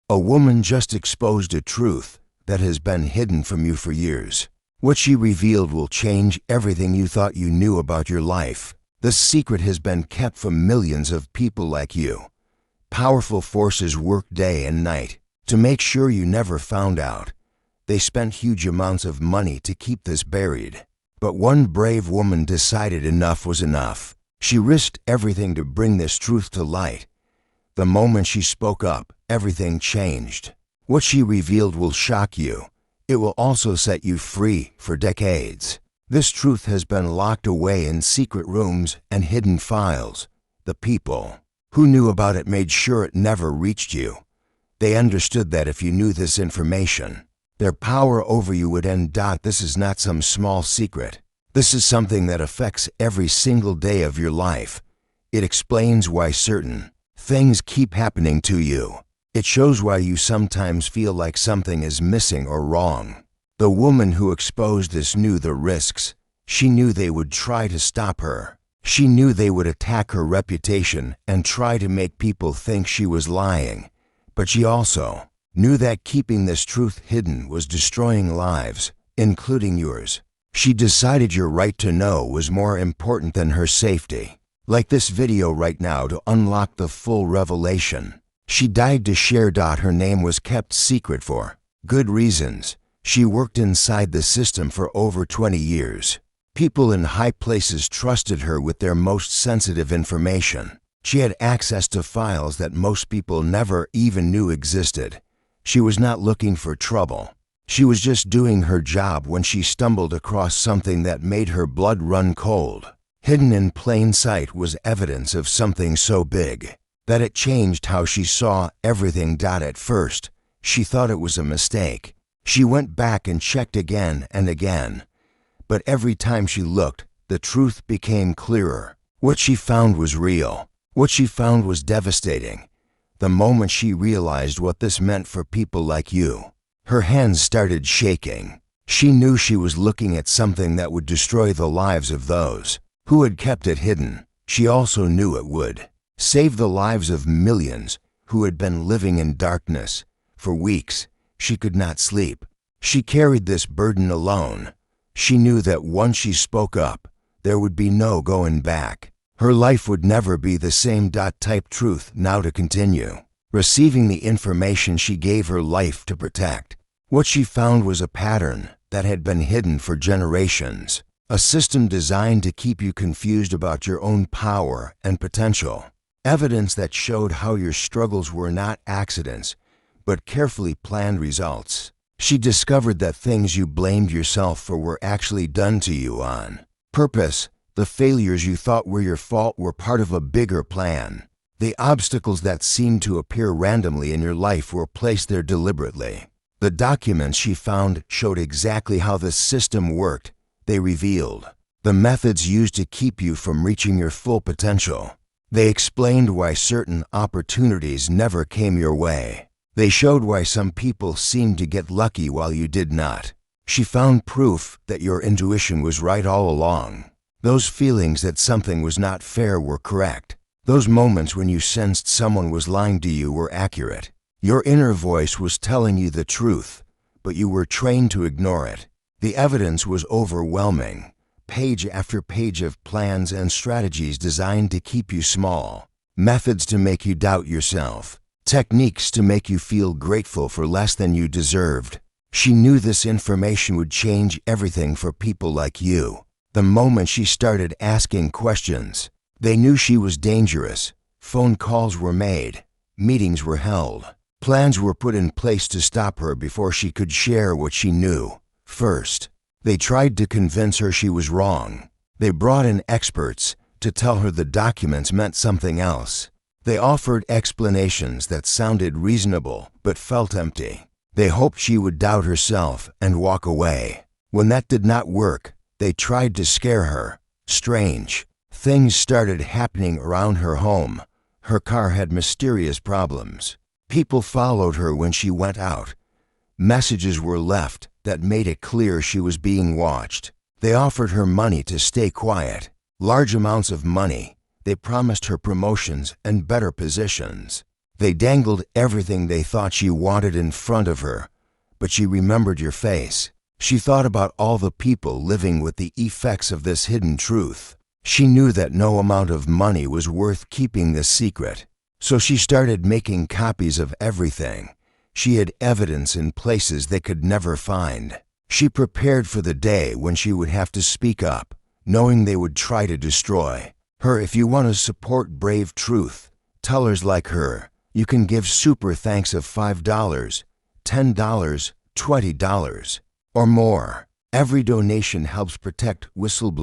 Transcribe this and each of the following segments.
A woman just exposed a truth that has been hidden from you for years. What she revealed will change everything you thought you knew about your life. This secret has been kept from millions of people like you. Powerful forces work day and night to make sure you never found out. They spent huge amounts of money to keep this buried. But one brave woman decided enough was enough. She risked everything to bring this truth to light. The moment she spoke up, everything changed. What she revealed will shock you. It will also set you free for decades. This truth has been locked away in secret rooms and hidden files. The people who knew about it made sure it never reached you. They understood that if you knew this information, their power over you would end. This is not some small secret. This is something that affects every single day of your life. It explains why certain things keep happening to you. It shows why you sometimes feel like something is missing or wrong. The woman who exposed this knew the risks. She knew they would try to stop her. She knew they would attack her reputation and try to make people think she was lying. But she also knew that keeping this truth hidden was destroying lives, including yours. She decided your right to know was more important than her safety. Like this video right now to unlock the full revelation. She died to share. Her name was kept secret for good reasons. She worked inside the system for over 20 years. People in high places trusted her with their most sensitive information. She had access to files that most people never even knew existed. She was not looking for trouble. She was just doing her job when she stumbled across something that made her blood run cold. Hidden in plain sight was evidence of something so big that it changed how she saw everything. At first, she thought it was a mistake. She went back and checked again and again. But every time she looked, the truth became clearer. What she found was real. What she found was devastating. The moment she realized what this meant for people like you, her hands started shaking. She knew she was looking at something that would destroy the lives of those who had kept it hidden. She also knew it would save the lives of millions who had been living in darkness. For weeks, she could not sleep. She carried this burden alone. She knew that once she spoke up, there would be no going back. Her life would never be the same. Type truth now to continue receiving the information she gave her life to protect. What she found was a pattern that had been hidden for generations. A system designed to keep you confused about your own power and potential. Evidence that showed how your struggles were not accidents, but carefully planned results. She discovered that things you blamed yourself for were actually done to you on purpose. The failures you thought were your fault were part of a bigger plan. The obstacles that seemed to appear randomly in your life were placed there deliberately. The documents she found showed exactly how the system worked. They revealed the methods used to keep you from reaching your full potential. They explained why certain opportunities never came your way. They showed why some people seemed to get lucky while you did not. She found proof that your intuition was right all along. Those feelings that something was not fair were correct. Those moments when you sensed someone was lying to you were accurate. Your inner voice was telling you the truth, but you were trained to ignore it. The evidence was overwhelming. Page after page of plans and strategies designed to keep you small. Methods to make you doubt yourself. Techniques to make you feel grateful for less than you deserved. She knew this information would change everything for people like you. The moment she started asking questions, they knew she was dangerous. Phone calls were made. Meetings were held. Plans were put in place to stop her before she could share what she knew. First, they tried to convince her she was wrong. They brought in experts to tell her the documents meant something else. They offered explanations that sounded reasonable but felt empty. They hoped she would doubt herself and walk away. When that did not work, they tried to scare her. Strange things started happening around her home. Her car had mysterious problems. People followed her when she went out. Messages were left that made it clear she was being watched. They offered her money to stay quiet. Large amounts of money. They promised her promotions and better positions. They dangled everything they thought she wanted in front of her, but she remembered your face. She thought about all the people living with the effects of this hidden truth. She knew that no amount of money was worth keeping this secret. So she started making copies of everything. She hid evidence in places they could never find. She prepared for the day when she would have to speak up, knowing they would try to destroy her. If you want to support brave truth tellers like her, you can give super thanks of $5, $10, $20, or more. Every donation helps protect whistleblowers.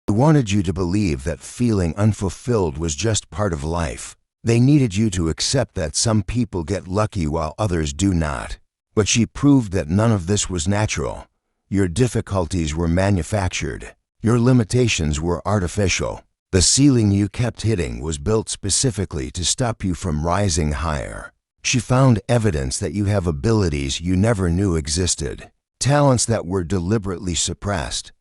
They wanted you to believe that feeling unfulfilled was just part of life. They needed you to accept that some people get lucky while others do not. But she proved that none of this was natural. Your difficulties were manufactured. Your limitations were artificial. The ceiling you kept hitting was built specifically to stop you from rising higher. She found evidence that you have abilities you never knew existed, talents that were deliberately suppressed,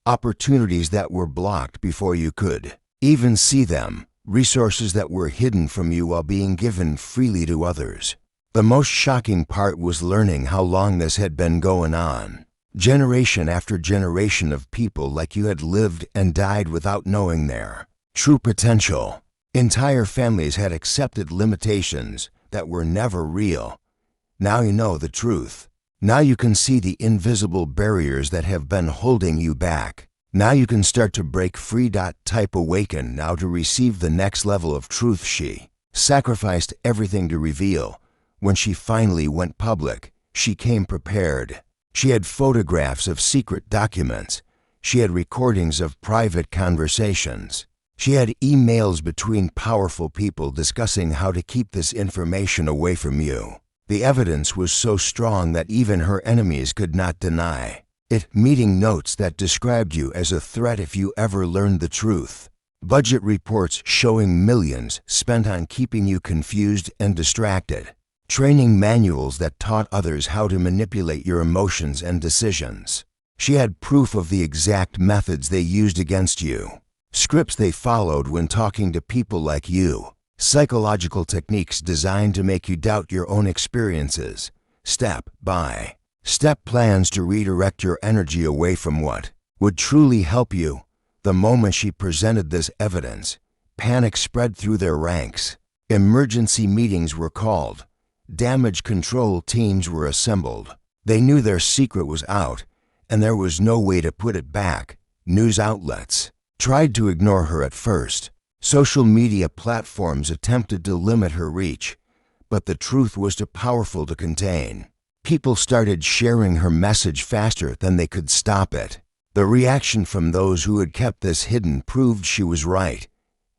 opportunities that were blocked before you could even see them, resources that were hidden from you while being given freely to others. The most shocking part was learning how long this had been going on. Generation after generation of people like you had lived and died without knowing their true potential. Entire families had accepted limitations that were never real. Now you know the truth. Now you can see the invisible barriers that have been holding you back. Now you can start to break free. Type awaken now to receive the next level of truth. She sacrificed everything to reveal. When she finally went public, she came prepared. She had photographs of secret documents. She had recordings of private conversations. She had emails between powerful people discussing how to keep this information away from you. The evidence was so strong that even her enemies could not deny it. Meeting notes that described you as a threat if you ever learned the truth. Budget reports showing millions spent on keeping you confused and distracted. Training manuals that taught others how to manipulate your emotions and decisions. She had proof of the exact methods they used against you. Scripts they followed when talking to people like you. Psychological techniques designed to make you doubt your own experiences. Step by step plans to redirect your energy away from what would truly help you. The moment she presented this evidence, panic spread through their ranks. Emergency meetings were called. Damage control teams were assembled. They knew their secret was out, and there was no way to put it back. News outlets tried to ignore her at first. Social media platforms attempted to limit her reach, but the truth was too powerful to contain. People started sharing her message faster than they could stop it. The reaction from those who had kept this hidden proved she was right.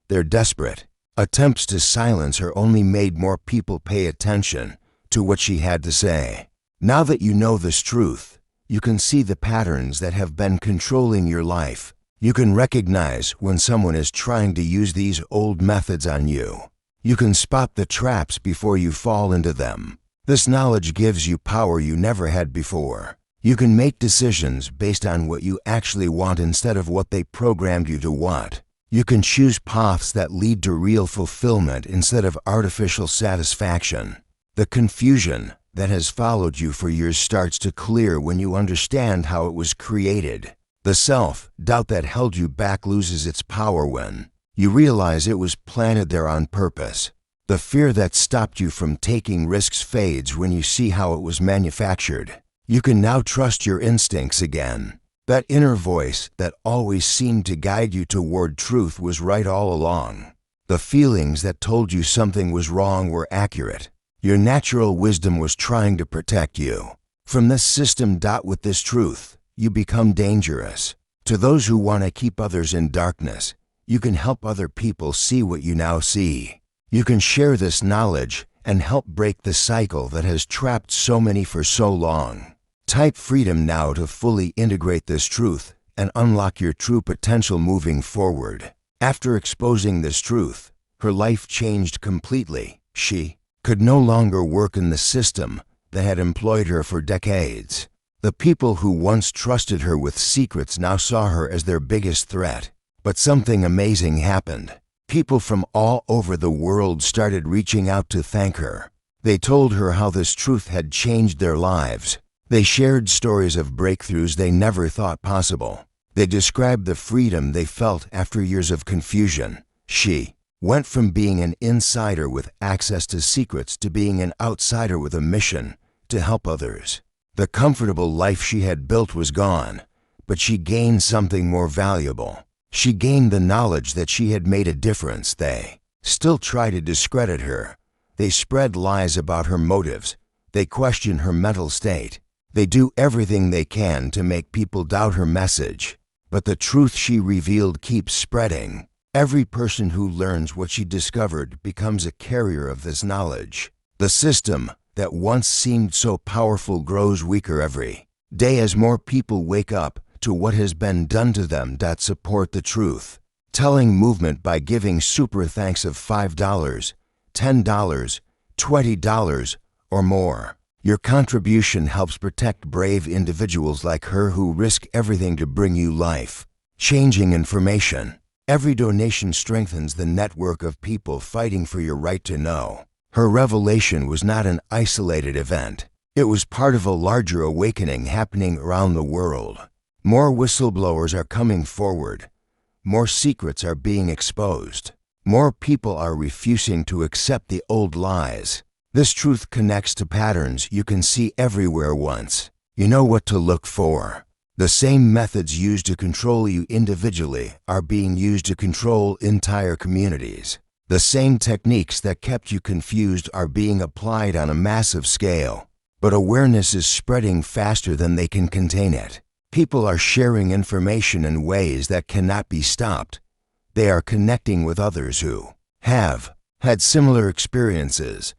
They're desperate. Attempts to silence her only made more people pay attention to what she had to say. Now that you know this truth, you can see the patterns that have been controlling your life. You can recognize when someone is trying to use these old methods on you. You can spot the traps before you fall into them. This knowledge gives you power you never had before. You can make decisions based on what you actually want instead of what they programmed you to want. You can choose paths that lead to real fulfillment instead of artificial satisfaction. The confusion that has followed you for years starts to clear when you understand how it was created. The self-doubt that held you back loses its power when you realize it was planted there on purpose. The fear that stopped you from taking risks fades when you see how it was manufactured. You can now trust your instincts again. That inner voice that always seemed to guide you toward truth was right all along. The feelings that told you something was wrong were accurate. Your natural wisdom was trying to protect you from this system. With this truth, you become dangerous. To those who want to keep others in darkness, You can help other people see what you now see. You can share this knowledge and help break the cycle that has trapped so many for so long. Type freedom now to fully integrate this truth and unlock your true potential moving forward. After exposing this truth, her life changed completely. She could no longer work in the system that had employed her for decades. The people who once trusted her with secrets now saw her as their biggest threat. But something amazing happened. People from all over the world started reaching out to thank her. They told her how this truth had changed their lives. They shared stories of breakthroughs they never thought possible. They described the freedom they felt after years of confusion. She went from being an insider with access to secrets to being an outsider with a mission to help others. The comfortable life she had built was gone, but she gained something more valuable. She gained the knowledge that she had made a difference. They still try to discredit her. They spread lies about her motives. They question her mental state. They do everything they can to make people doubt her message. But the truth she revealed keeps spreading. Every person who learns what she discovered becomes a carrier of this knowledge. The system that once seemed so powerful grows weaker every day as more people wake up to what has been done to them that support the truth. Telling movement by giving super thanks of $5, $10, $20, or more. Your contribution helps protect brave individuals like her who risk everything to bring you life-changing information. Every donation strengthens the network of people fighting for your right to know. Her revelation was not an isolated event. It was part of a larger awakening happening around the world. More whistleblowers are coming forward. More secrets are being exposed. More people are refusing to accept the old lies. This truth connects to patterns you can see everywhere once. You know what to look for. The same methods used to control you individually are being used to control entire communities. The same techniques that kept you confused are being applied on a massive scale. But awareness is spreading faster than they can contain it. People are sharing information in ways that cannot be stopped. They are connecting with others who have had similar experiences.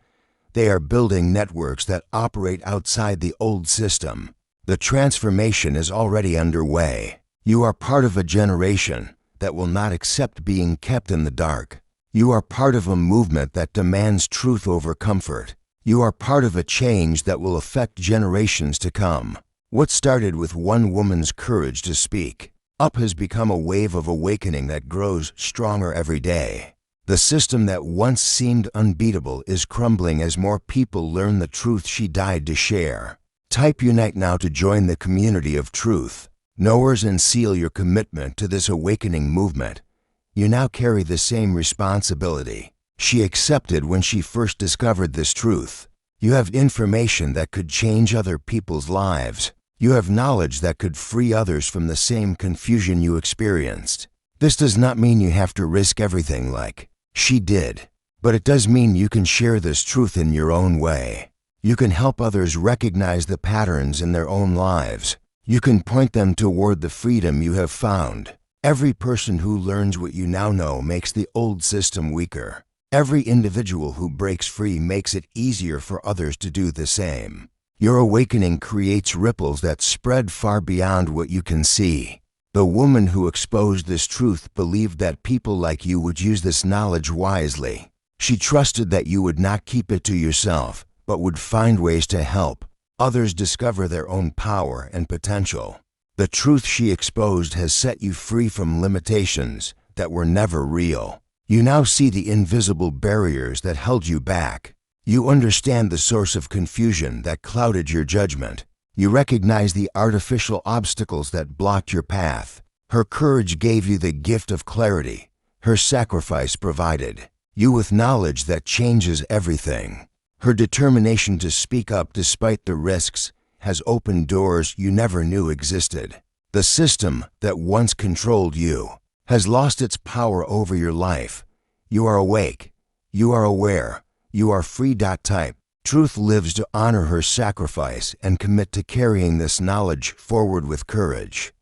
They are building networks that operate outside the old system. The transformation is already underway. You are part of a generation that will not accept being kept in the dark. You are part of a movement that demands truth over comfort. You are part of a change that will affect generations to come. What started with one woman's courage to speak up has become a wave of awakening that grows stronger every day. The system that once seemed unbeatable is crumbling as more people learn the truth she died to share. Type Unite now to join the community of truth. Knowers and seal your commitment to this awakening movement. You now carry the same responsibility she accepted when she first discovered this truth. You have information that could change other people's lives. You have knowledge that could free others from the same confusion you experienced. This does not mean you have to risk everything like she did, but it does mean you can share this truth in your own way. You can help others recognize the patterns in their own lives. You can point them toward the freedom you have found. Every person who learns what you now know makes the old system weaker. Every individual who breaks free makes it easier for others to do the same. Your awakening creates ripples that spread far beyond what you can see. The woman who exposed this truth believed that people like you would use this knowledge wisely. She trusted that you would not keep it to yourself, but would find ways to help others discover their own power and potential. The truth she exposed has set you free from limitations that were never real. You now see the invisible barriers that held you back. You understand the source of confusion that clouded your judgment. You recognize the artificial obstacles that blocked your path. Her courage gave you the gift of clarity. Her sacrifice provided you with knowledge that changes everything. Her determination to speak up despite the risks has opened doors you never knew existed. The system that once controlled you has lost its power over your life. You are awake. You are aware. You are free. Type. Truth lives to honor her sacrifice and commit to carrying this knowledge forward with courage.